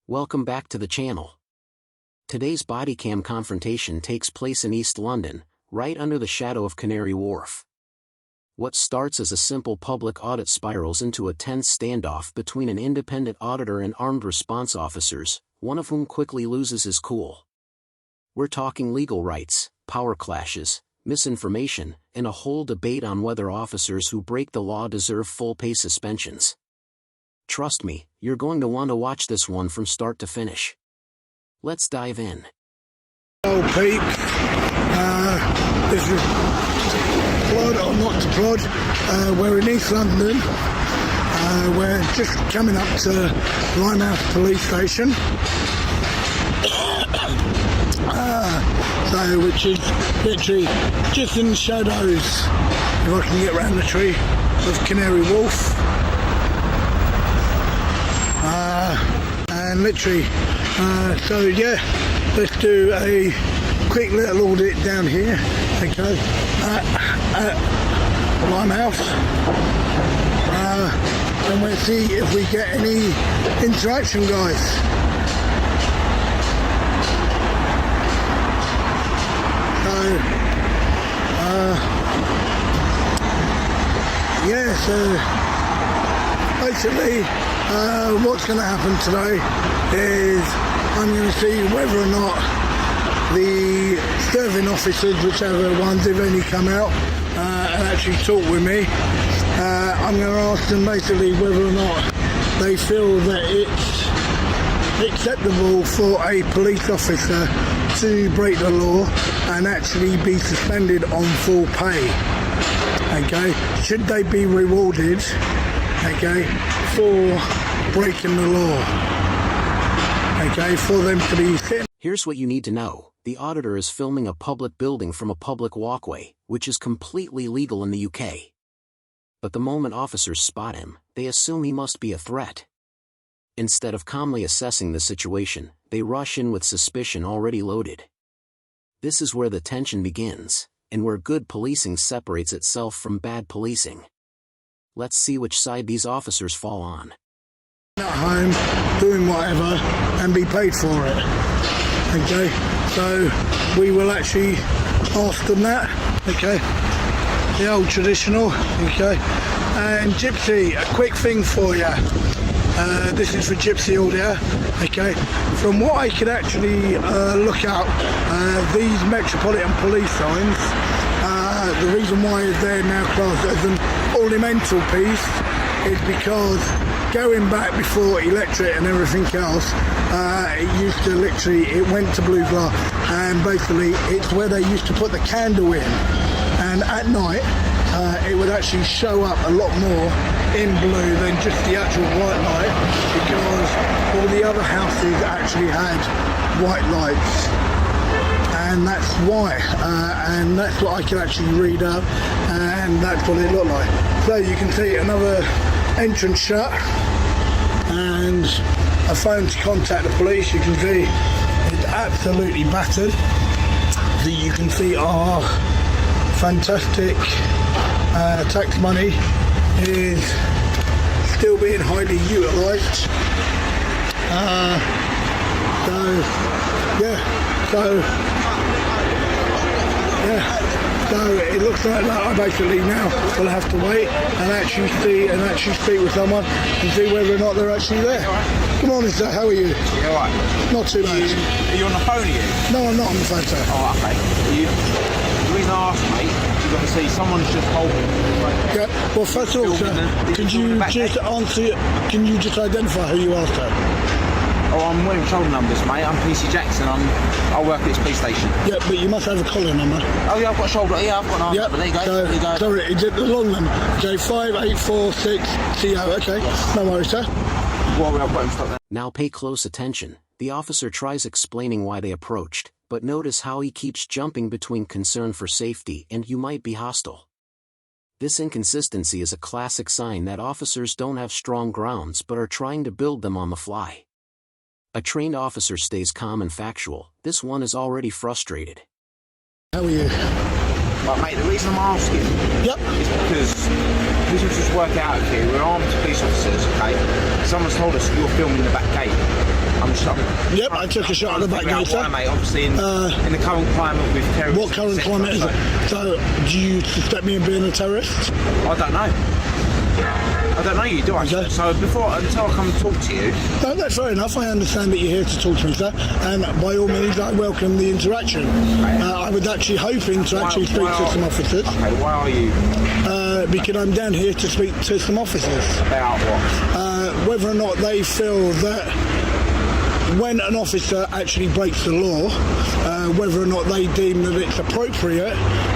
Welcome back to the channel. Today's bodycam confrontation takes place in East London, right under the shadow of Canary Wharf. What starts as a simple public audit spirals into a tense standoff between an independent auditor and armed response officers, one of whom quickly loses his cool. We're talking legal rights, power clashes, misinformation, and a whole debate on whether officers who break the law deserve full pay suspensions. Trust me, you're going to want to watch this one from start to finish. Let's dive in. Hello peeps, this is Plod or not to Plod. We're in East London. We're just coming up to Limehouse Police Station. Which is literally just in the shadows, if I can get around the tree, of Canary Wharf. And literally, so yeah, let's do a quick little audit down here, okay, at Limehouse, and we'll see if we get any interaction, guys. So basically what's going to happen today is I'm going to see whether or not the serving officers, whichever ones, if any, come out and actually talk with me. I'm going to ask them basically whether or not they feel that it's acceptable for a police officer to break the law and actually be suspended on full pay. Okay, should they be rewarded, okay, for breaking the law, okay, for them to be sitting. Here's what you need to know. The auditor is filming a public building from a public walkway, which is completely legal in the UK. But the moment officers spot him, they assume he must be a threat. Instead of calmly assessing the situation, they rush in with suspicion already loaded. This is where the tension begins, and where good policing separates itself from bad policing. Let's see which side these officers fall on. At home, doing whatever, and be paid for it. Okay, so we will actually ask them that, okay, the old traditional, okay. And Gypsy, a quick thing for you. This is for Gypsy Audio, okay. From what I could actually look out, these Metropolitan Police signs, the reason why they're now classed as an ornamental piece is because going back before electric and everything else, it used to literally, it went to blue glass, and basically it's where they used to put the candle in, and at night it would actually show up a lot more in blue than just the actual white light, because all the other houses actually had white lights, and that's why, and that's what I can actually read up, and that's what it looked like. So you can see another entrance shut and a phone to contact the police. You can see it's absolutely battered. So you can see our fantastic tax money is still being highly utilised. So it looks like that I basically now will have to wait and actually see and actually speak with someone and see whether or not they're actually there. Good morning, sir. How are you? You alright? Not too bad. Are you on the phone, are you? No, I'm not on the phone, sir. Oh, okay. The reason I asked, mate, is obviously someone's just told me. Yeah. Well, first of all, sir, could you just answer? Can you just identify who you are, sir? Oh, I'm wearing shoulder numbers, mate. I'm PC Jackson. I work at this police station. Yeah, but you must have a collar number. Oh yeah, I've got a shoulder. Yeah, I've got an arm number. There you go. So, there you go. Sorry, is it the long number? Okay, 5846 CO. Okay, no worries, sir. Well, I've got him stopped there. Now pay close attention. The officer tries explaining why they approached, but notice how he keeps jumping between concern for safety and you might be hostile. This inconsistency is a classic sign that officers don't have strong grounds but are trying to build them on the fly. A trained officer stays calm and factual. This one is already frustrated. How are you? But mate, the reason I'm asking Yep. is because police officers work out here. We're armed police officers, okay? Someone's told us you're filming the back gate. Yep, I took a shot at the back gate, sir. Mate, obviously in the current climate with terrorism. What current climate is it? So, do you suspect me of being a terrorist? I don't know. I don't know you, do I? Okay. So until I come and talk to you... No, that's fair enough. I understand that you're here to talk to me, sir. And by all means, I welcome the interaction. I was actually hoping to speak to some officers. Okay, why are you? Because I'm down here to speak to some officers. About what? Whether or not they feel that when an officer actually breaks the law, whether or not they deem that it's appropriate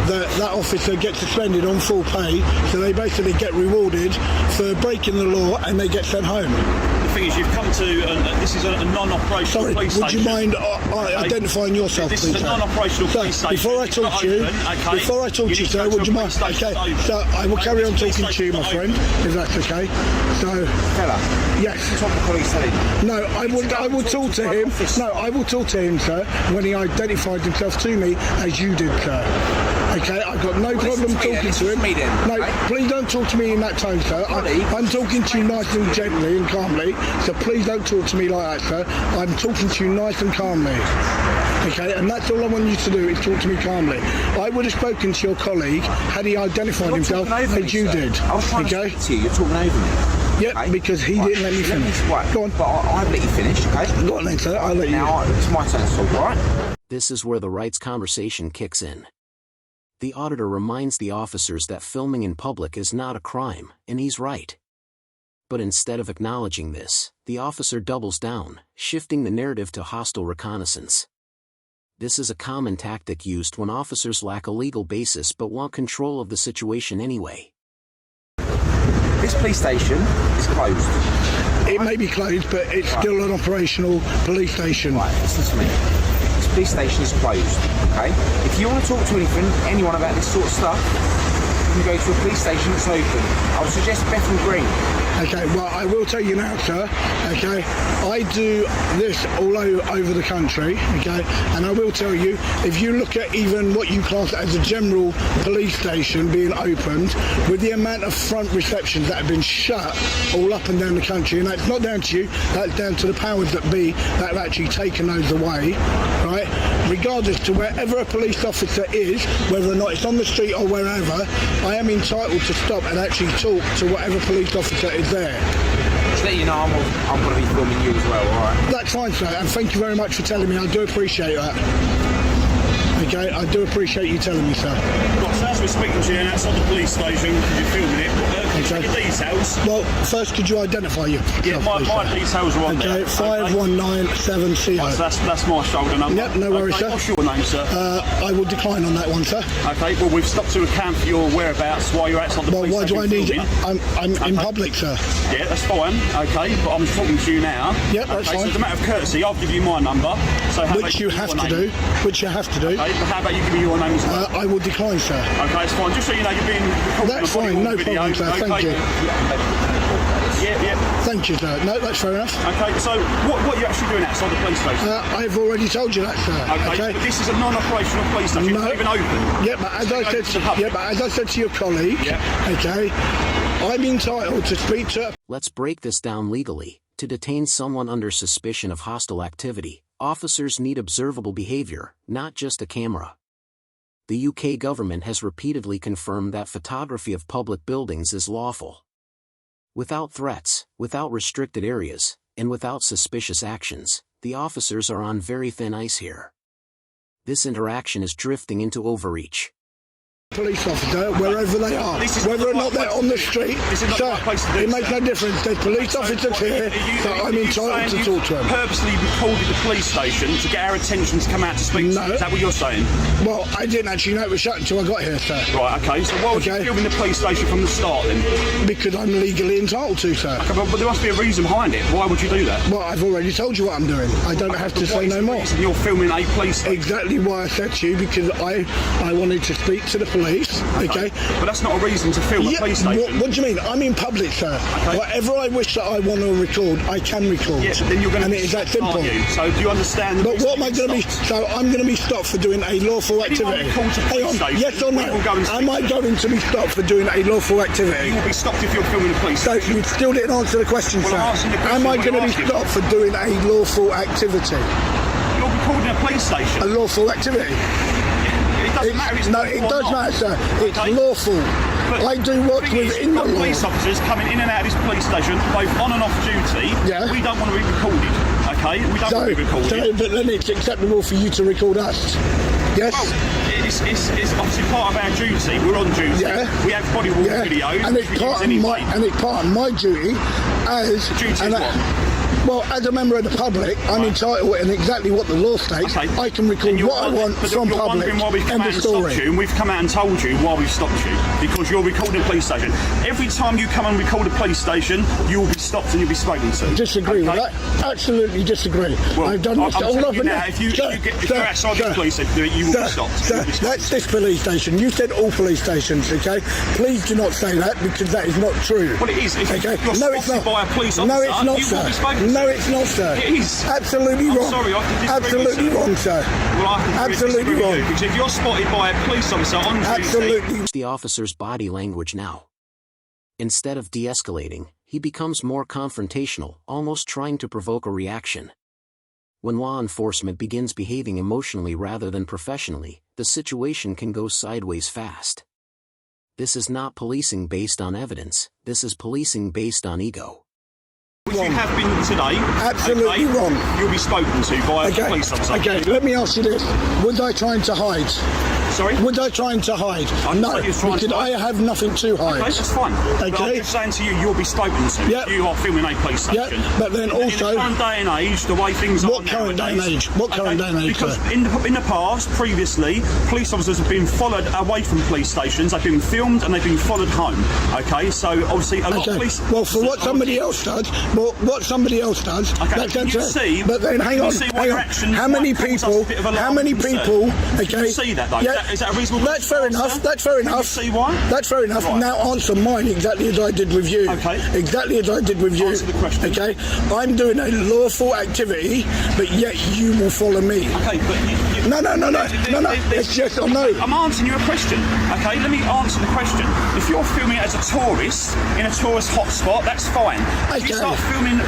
that that officer gets suspended on full pay, so they basically get rewarded for breaking the law and they get sent home. The thing is, you've come to, this is a non-operational police station. Would you mind identifying yourself, this please? This is a non-operational police station. Before I talk to you, sir, would you mind? Okay, so I will carry on talking to you, my friend, if that's okay. So, fella, yes. That's what the police telling you. No, I will talk to him. No, I will talk to him, sir, when he identified himself to me as you did, sir. Okay, I've got no problem talking to him. No, please don't talk to me in that tone, sir. I'm talking to you nice and gently and calmly, so please don't talk to me like that, sir. I'm talking to you nice and calmly. Okay, and that's all I want you to do, is talk to me calmly. I would have spoken to your colleague had he identified himself as you did. I was trying to speak to you, you're talking over me. Yep, okay. Because he didn't let me finish. Go on. But I've let you finish, okay? Go on then, sir, I'll let you. Now, it's my turn to talk, right? This is where the rights conversation kicks in. The auditor reminds the officers that filming in public is not a crime, and he's right. But instead of acknowledging this, the officer doubles down, shifting the narrative to hostile reconnaissance. This is a common tactic used when officers lack a legal basis but want control of the situation anyway. This police station is closed. It may be closed, but it's still an operational police station. Right, listen to me. This police station is closed, okay? If you want to talk to anyone about this sort of stuff, you can go to a police station that's open. I would suggest Bethnal Green. Okay, well, I will tell you now, sir, okay, I do this all over the country, okay, and I will tell you, if you look at even what you class as a general police station being opened, with the amount of front receptions that have been shut all up and down the country, and that's not down to you, that's down to the powers that be that have actually taken those away, right, regardless to wherever a police officer is, whether or not it's on the street or wherever, I am entitled to stop and actually talk to whatever police officer is there. Just let you know I'm going to be filming you as well, alright? That's fine, sir, and thank you very much for telling me. I do appreciate that. Okay, I do appreciate you telling me, sir. Right, so as we're speaking to you outside the police station, because you're filming it, can you take your details? Well, first, could you identify yourself, yeah, my details are on there. Okay, 5197CO. Right, so that's my shoulder number. Yep, no worries, sir. What's your name, sir? I will decline on that one, sir. Okay, well, we've stopped to account for your whereabouts while you're outside the police station. Well, why do I need it? I'm in public, sir. Yeah, that's fine, okay, but I'm talking to you now. Yep, that's fine. So as a matter of courtesy, I'll give you my number. So Which you have to do. Okay, but how about you give me your name as well? I will decline, sir. Okay, it's fine. Just so you know, you're being recorded. That's fine, no problem, sir. Thank you. Yeah. Thank you, sir. No, that's fair enough. Okay, so what are you actually doing outside the police station? I've already told you that, sir. Okay, but this is a non-operational police station. No. It's not even open. Yeah, but as I said to your colleague, okay, I'm entitled to speak to... Let's break this down legally. To detain someone under suspicion of hostile activity, officers need observable behavior, not just a camera. The UK government has repeatedly confirmed that photography of public buildings is lawful. Without threats, without restricted areas, and without suspicious actions, the officers are on very thin ice here. This interaction is drifting into overreach. Police officer, wherever they are, whether or not they're on the street, sir, it makes no difference. There's police officers here, so I'm entitled to talk to them. Purposely recorded the police station to get our attention to come out to speak to you. Is that what you're saying? Well, I didn't actually know it was shut until I got here, sir. Right, okay, so why was you filming the police station from the start then? Because I'm legally entitled to, sir. Okay, but there must be a reason behind it. Why would you do that? Well, I've already told you what I'm doing. I don't have to say no more. You're filming a police station. Exactly why I said to you, because I wanted to speak to the police, okay? But that's not a reason to film a police station. What do you mean? I'm in public, sir. Okay. Whatever I wish that I want to record, I can record. Yeah, but then you're going to and be it is that stopped, simple. aren't you? So do you understand? But what am I going to be? So I'm going to be stopped for doing a lawful activity. Hang on, yes or no? Am I going to be stopped for doing a lawful activity? You will be stopped if you're filming a police So station. you still didn't answer the question, Well, sir. I'm answering the question. Am I What going to you're be asking. stopped for doing a lawful activity? You're recording a police station. A lawful activity? It doesn't matter. It's No, lawful it or does not. matter, sir. It's Okay. lawful. But I do the what's thing is, within the you've got law. police officers coming in and out of this police station, both on and off duty. Yeah. We don't want to be recorded. Okay, we don't want to be recorded. But then it's acceptable for you to record us. Yes? Well, it's obviously part of our duty. We're on duty. Yeah. We have body worn videos. And it's which we part use of anyway. my duty as Duty is what? well, as a member of the public, I'm entitled, and exactly what the law states, Okay. I can record And you're what I want but from you're public. wondering why we've come End out of and stopped story. you, and we've come out and told you why we've stopped you. Because you're recording a police station. Every time you come and record a police station, you will be stopped and you'll be spoken to. Disagree with Okay? that. Absolutely disagree. Well, I've done this I'm all telling up you and now, down. if you go outside the police station, you will be stopped. Sir, You'll be stopped. that's this police station. You said all police stations, okay? Please do not say that because that is not true. Well, it is. If Okay? you're No, it's spotted not. by a police officer, No, it's not, you sir. will be spoken No, to. it's not, sir. It is. Absolutely I'm wrong. sorry, I have to disagree with Absolutely you, sir. wrong, sir. Well, I have to Absolutely disagree with wrong. you, because if you're spotted by a police officer on duty, Absolutely. The officer's body language now. Instead of de-escalating, he becomes more confrontational, almost trying to provoke a reaction. When law enforcement begins behaving emotionally rather than professionally, the situation can go sideways fast. This is not policing based on evidence, this is policing based on ego. which you have been today, Absolutely okay, wrong. you'll be spoken to by a police officer. Okay, let me ask you this. Was I trying to hide? Sorry? Was I trying to hide? I didn't No, say you was trying to because I hide. have nothing to hide. Okay, that's fine. But I'm Okay. just saying to you, you'll be spoken to. Yep. You are filming a police station. Yep, but then in also- the current day and age, the way things are What current day and nowadays, age? What current day and age, Because sir? in the past, previously, police officers have been followed away from police stations. They've been filmed and they've been followed home. Okay, so obviously a lot of Okay. police. Well, for what somebody else does, what somebody else does, Okay, that's can you down to- see- But then, hang can you on, see why hang your on. actions How many might cause us people? a bit of alarm How many and concern? people? Okay. Can you see that though? Yeah. Is that a reasonable? That's fair enough. answer? That's fair enough. Can you see why? That's fair enough. Right. Now answer mine exactly as I did with you. Okay. Exactly as I did with you. Answer the question. Okay. I'm doing a lawful activity, but yet you will follow me. Okay, but you, No. It's yes or no. I'm answering you a question. Okay, let me answer the question. If you're filming as a tourist in a tourist hotspot, that's fine. If you Okay. start filming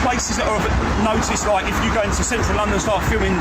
places that are of notice, like if you go into central London and start filming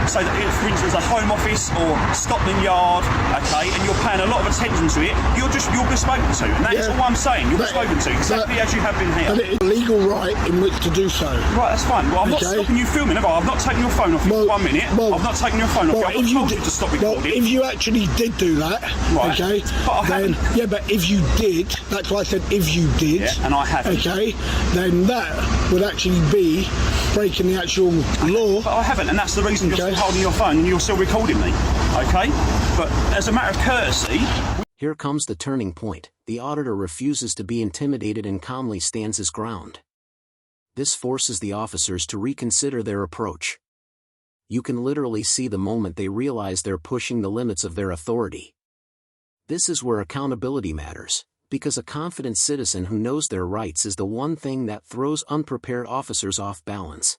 say that for instance a Home Office or Scotland Yard, okay, and you're paying a lot of attention to it, you'll be spoken to, and that's Yeah. all I'm saying. You'll be But- spoken to exactly as you have been here. But it is a legal right in which to do so. Right, that's fine. Well, I'm not Okay. stopping you filming, have I? I've not taken your phone off you for 1 minute. I've not taken your phone off you. I've not told you to stop recording. if you actually did do that, Right. okay, But I then haven't. yeah, but if you did, that's why I said if you did, Yeah, and I haven't. okay, then that would actually be breaking the actual law. But I haven't, and that's the reason you're Okay. still holding your phone and you're still recording me. Okay? But as a matter of courtesy, Here comes the turning point. The auditor refuses to be intimidated and calmly stands his ground. This forces the officers to reconsider their approach. You can literally see the moment they realize they're pushing the limits of their authority. This is where accountability matters, because a confident citizen who knows their rights is the one thing that throws unprepared officers off balance.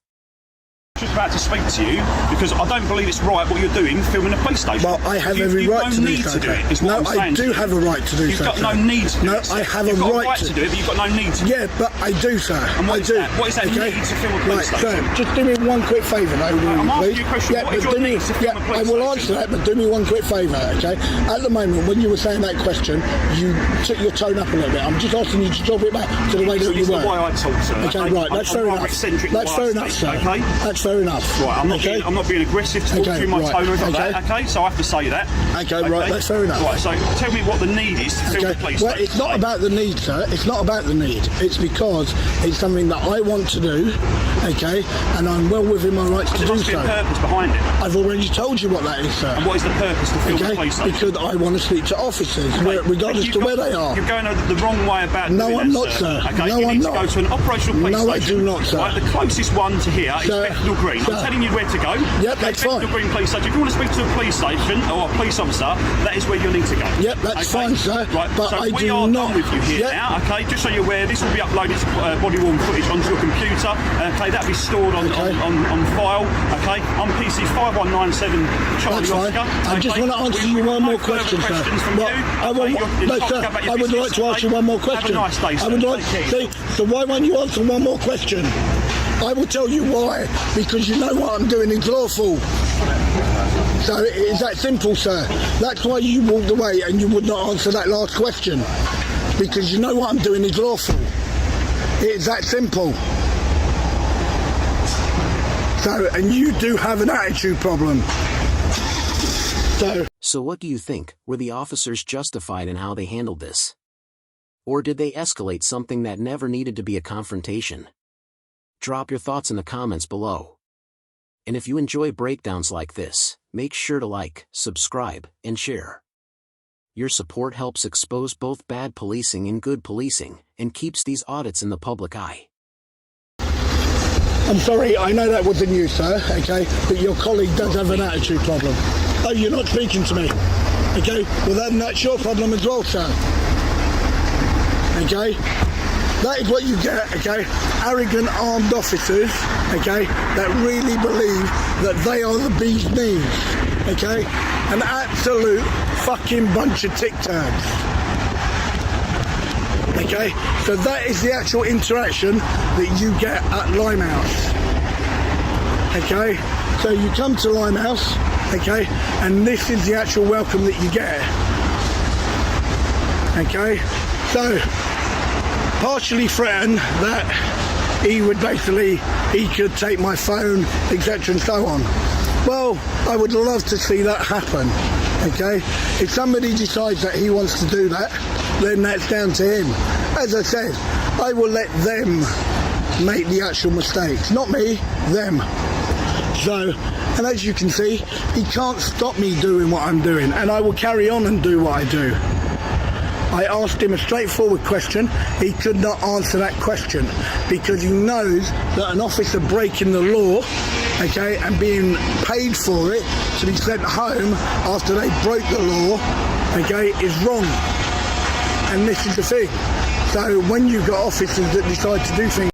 I'm just about to speak to you because I don't believe it's right what you're doing, filming a police station. Well, I have You've every right no to do need so. to do it. Is what No, I'm I saying to do you. have a right to do You've so. got no sir. need to do No, it. I have You've a got right to do it, but you've got no need to. Yeah, but I do, sir. And what I is do. that? What is that need to film a police right, station? So, just do me one quick favour, though, I'm asking please. you a question. Yeah, What but is your do me. need to film Yeah, a police I will station? answer that, but do me one quick favour, okay? At the moment, when you were saying that question, you took your tone up a little bit. I'm just asking you to drop it back to the way that you It's the were. way I talk, sir. Okay, right, that's fair enough. That's fair enough, sir. Okay? That's fair enough. Right, okay? I'm not being aggressive towards Okay, you, my right, tone or okay. that, okay? So I have to say that. Okay, right, that's fair enough. Right, so tell me what the need is to film the police Well, station. it's not about the need, sir. It's not about the need. It's because it's something that I want to do, okay, and I'm well within my rights to There do must be a so. purpose behind it. I've already told you what that is, sir. And what is the purpose to film the Okay, police station? because I want to speak to officers, Okay, regardless you've to got- where they are. You're going the wrong way about No, doing I'm that, not, sir. Okay, No, you I'm need not. to go to an operational police No, I station. do not, sir. Right, the closest one to here is Sir, Bethnal Green. green. I'm telling you where to go. Yep, that's fine. The green police station. If you want to speak to a police station or a police officer, that is where you need to go. Yep, that's fine, sir. Right, but so I we do are not. done with you here now, okay? Just so you're aware, this will be uploaded body-worn footage onto your computer. Okay, that'll be stored on file. Okay, I'm PC 5197 Charlie Oscar. I just want to answer you one more question, sir. I would like to ask you one more question. Have a nice day, sir. I would like to see. So why won't you answer one more question? I will tell you why. Because you know what I'm doing is lawful. So it is that simple, sir. That's why you walked away and you would not answer that last question. Because you know what I'm doing is lawful. It is that simple. So, and you do have an attitude problem. So what do you think? Were the officers justified in how they handled this? Or did they escalate something that never needed to be a confrontation? Drop your thoughts in the comments below. And if you enjoy breakdowns like this, make sure to like, subscribe, and share. Your support helps expose both bad policing and good policing, and keeps these audits in the public eye. I'm sorry, I know that wasn't you, sir, okay, but your colleague does have an attitude problem. Oh, you're not speaking to me, okay? Well, then that's your problem as well, sir. Okay? That is what you get, okay? Arrogant armed officers, okay, that really believe that they are the bee's knees, okay? An absolute fucking bunch of tic-tacs. Okay, so that is the actual interaction that you get at Limehouse. Okay, so you come to Limehouse, okay, and this is the actual welcome that you get. Okay, so partially threatened that he could take my phone, etc. and so on. Well, I would love to see that happen. Okay, if somebody decides that he wants to do that, then that's down to him. As I said, I will let them make the actual mistakes, not me, them. So, and as you can see, he can't stop me doing what I'm doing, and I will carry on and do what I do. I asked him a straightforward question. He could not answer that question because he knows that an officer breaking the law, okay, and being paid for it to be sent home after they broke the law, okay, is wrong. And this is the thing. So when you've got officers that decide to do things